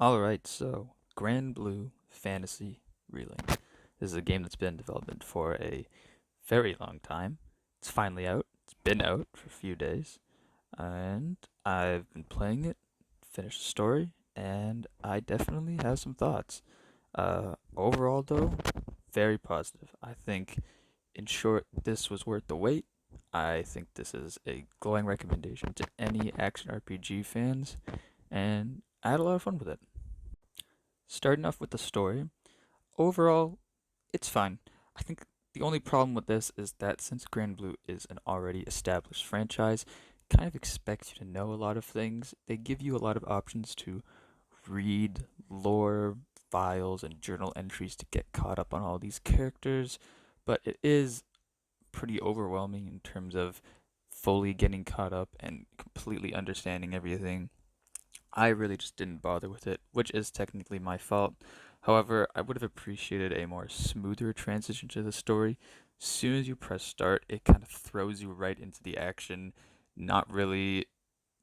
Alright, so Grandblue Fantasy Relink. This is a game that's been in development for a very long time. It's finally out. It's been out for a few days. And I've been playing it, finished the story, and I definitely have some thoughts. Overall, though, very positive. I think, in short, this was worth the wait. I think this is a glowing recommendation to any action RPG fans, and I had a lot of fun with it. Starting off with the story, overall, it's fine. I think the only problem with this is that since Grandblue is an already established franchise, it kind of expects you to know a lot of things. They give you a lot of options to read lore, files, and journal entries to get caught up on all these characters, but it is pretty overwhelming in terms of fully getting caught up and completely understanding everything. I really just didn't bother with it, which is technically my fault. However, I would have appreciated a more smoother transition to the story. As soon as you press start, it kind of throws you right into the action, not really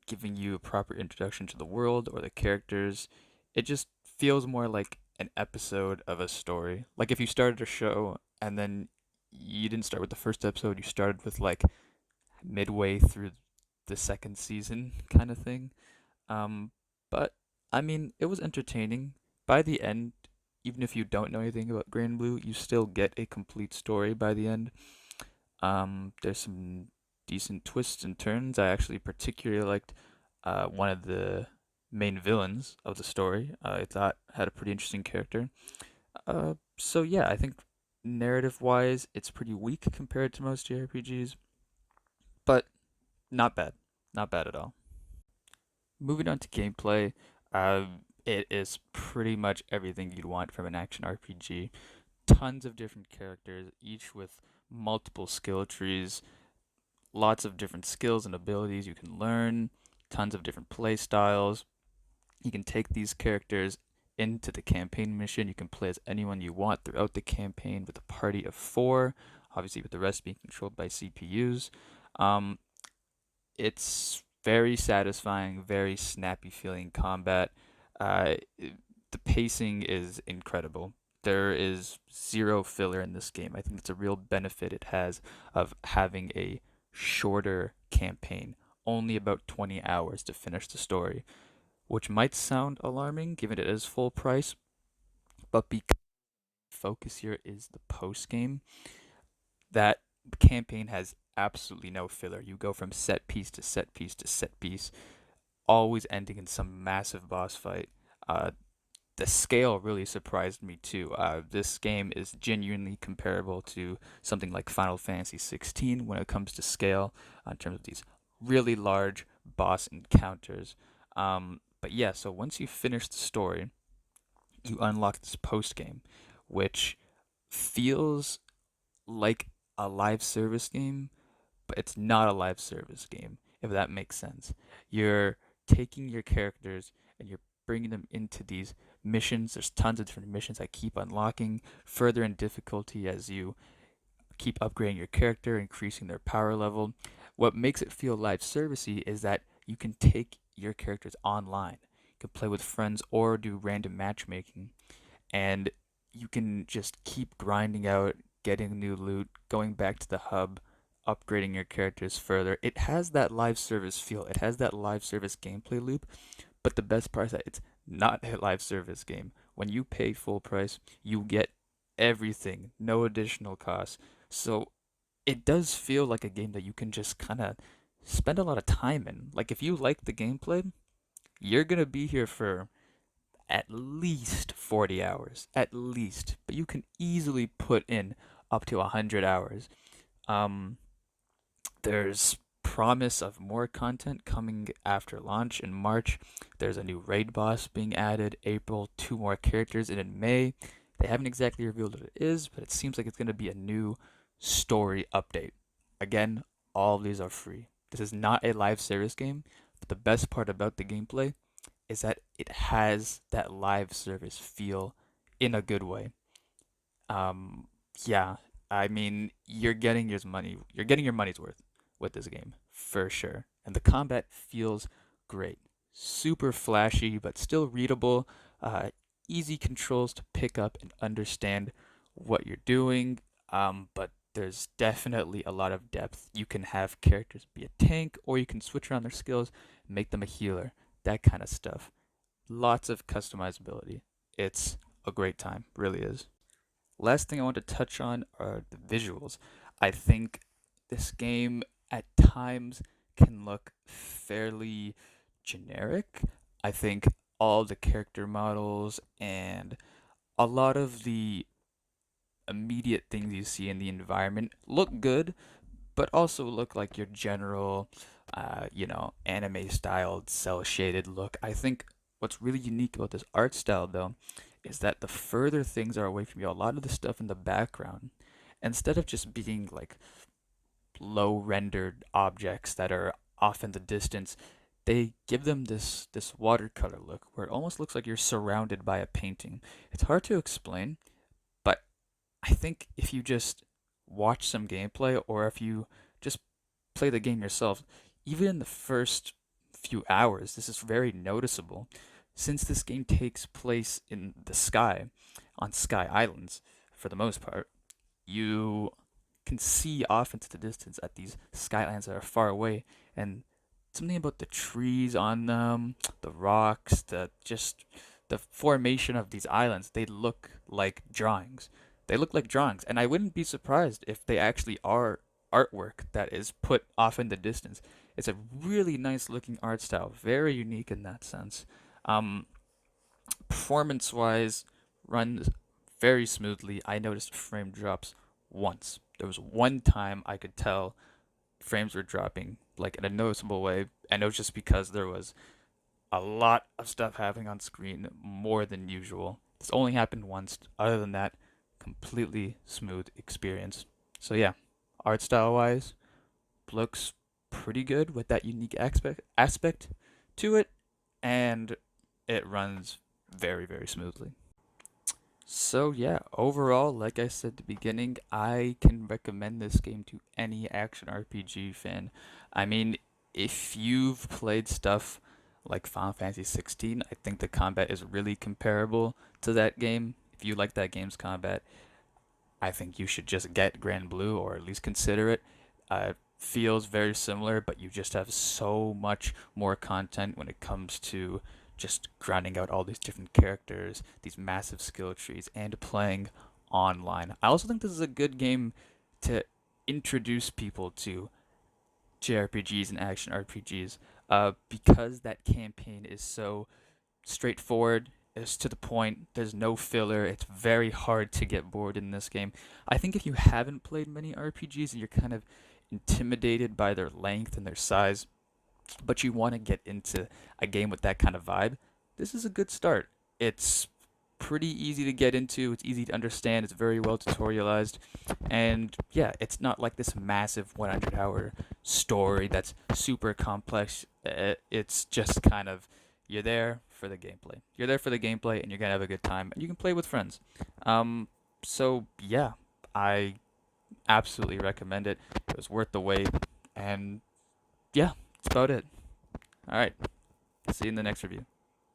giving you a proper introduction to the world or the characters. It just feels more like an episode of a story. Like if you started a show and then you didn't start with the first episode, you started with like midway through the second season kind of thing. But I mean, it was entertaining. By the end, even if you don't know anything about Grandblue, you still get a complete story by the end. There's some decent twists and turns. I actually particularly liked one of the main villains of the story. I thought had a pretty interesting character. So yeah, I think narrative-wise, it's pretty weak compared to most JRPGs, but not bad. Not bad at all. Moving on to gameplay, it is pretty much everything you'd want from an action RPG. Tons of different characters, each with multiple skill trees, lots of different skills and abilities you can learn, tons of different play styles. You can take these characters into the campaign mission. You can play as anyone you want throughout the campaign with a party of four, obviously, with the rest being controlled by CPUs. Um, it's very satisfying, very snappy feeling combat. The pacing is incredible. There is zero filler in this game. I think it's a real benefit it has of having a shorter campaign, only about 20 hours to finish the story, which might sound alarming given it is full price, but because focus here is the post game, that campaign has absolutely no filler. You go from set piece to set piece to set piece, always ending in some massive boss fight. The scale really surprised me too. This game is genuinely comparable to something like Final Fantasy 16 when it comes to scale, in terms of these really large boss encounters. But yeah, so once you finish the story, you unlock this post game, which feels like a live service game, but it's not a live service game, if that makes sense. You're taking your characters and you're bringing them into these missions. There's tons of different missions that keep unlocking further in difficulty as you keep upgrading your character, increasing their power level. What makes it feel live servicey is that you can take your characters online. You can play with friends or do random matchmaking, and you can just keep grinding out, getting new loot, going back to the hub, upgrading your characters further. It has that live service feel. It has that live service gameplay loop, but the best part is that it's not a live service game. When you pay full price, you get everything, no additional costs. So it does feel like a game that you can just kind of spend a lot of time in. Like if you like the gameplay, you're going to be here for at least 40 hours, at least. But you can easily put in up to 100 hours. Um, there's promise of more content coming after launch in March. There's a new raid boss being added April, two more characters, and in May, they haven't exactly revealed what it is, but it seems like it's going to be a new story update. Again, all of these are free. This is not a live service game, but the best part about the gameplay is that it has that live service feel in a good way. Um, yeah, I mean, you're getting your money's worth with this game for sure. And the combat feels great. Super flashy, but still readable. Uh, Easy controls to pick up and understand what you're doing, but there's definitely a lot of depth. You can have characters be a tank, or you can switch around their skills, make them a healer, that kind of stuff. Lots of customizability. It's a great time, really is. Last thing I want to touch on are the visuals. I think this game at times can look fairly generic. I think all the character models and a lot of the immediate things you see in the environment look good, but also look like your general, anime styled, cell shaded look. I think what's really unique about this art style, though, is that the further things are away from you, a lot of the stuff in the background, instead of just being like low rendered objects that are off in the distance, they give them this watercolor look where it almost looks like you're surrounded by a painting. It's hard to explain, but I think if you just watch some gameplay or if you just play the game yourself, even in the first few hours, this is very noticeable. Since this game takes place in the sky, on Sky Islands, for the most part, you can see off into the distance at these skylands that are far away, and something about the trees on them, the rocks, the formation of these islands, they look like drawings. They look like drawings, and I wouldn't be surprised if they actually are artwork that is put off in the distance. It's a really nice looking art style, very unique in that sense. Um, Performance wise, runs very smoothly. I noticed frame drops once. There was one time I could tell frames were dropping like in a noticeable way, and it was just because there was a lot of stuff happening on screen more than usual. This only happened once. Other than that, completely smooth experience. So yeah, art style wise, looks pretty good with that unique aspect to it, and it runs very smoothly. So yeah, overall, like I said at the beginning, I can recommend this game to any action RPG fan. I mean, if you've played stuff like Final Fantasy 16, I think the combat is really comparable to that game. If you like that game's combat, I think you should just get Grandblue or at least consider it. Feels very similar, but you just have so much more content when it comes to just grinding out all these different characters, these massive skill trees, and playing online. I also think this is a good game to introduce people to JRPGs and action RPGs, because that campaign is so straightforward. It's to the point. There's no filler. It's very hard to get bored in this game. I think if you haven't played many RPGs and you're kind of intimidated by their length and their size, but you want to get into a game with that kind of vibe, this is a good start. It's pretty easy to get into. It's easy to understand. It's very well tutorialized. And yeah, it's not like this massive 100-hour story that's super complex. It's just kind of, you're there for the gameplay. You're there for the gameplay, and you're gonna have a good time, and you can play with friends. So yeah, I absolutely recommend it. It was worth the wait, and yeah, that's about it. All right, see you in the next review.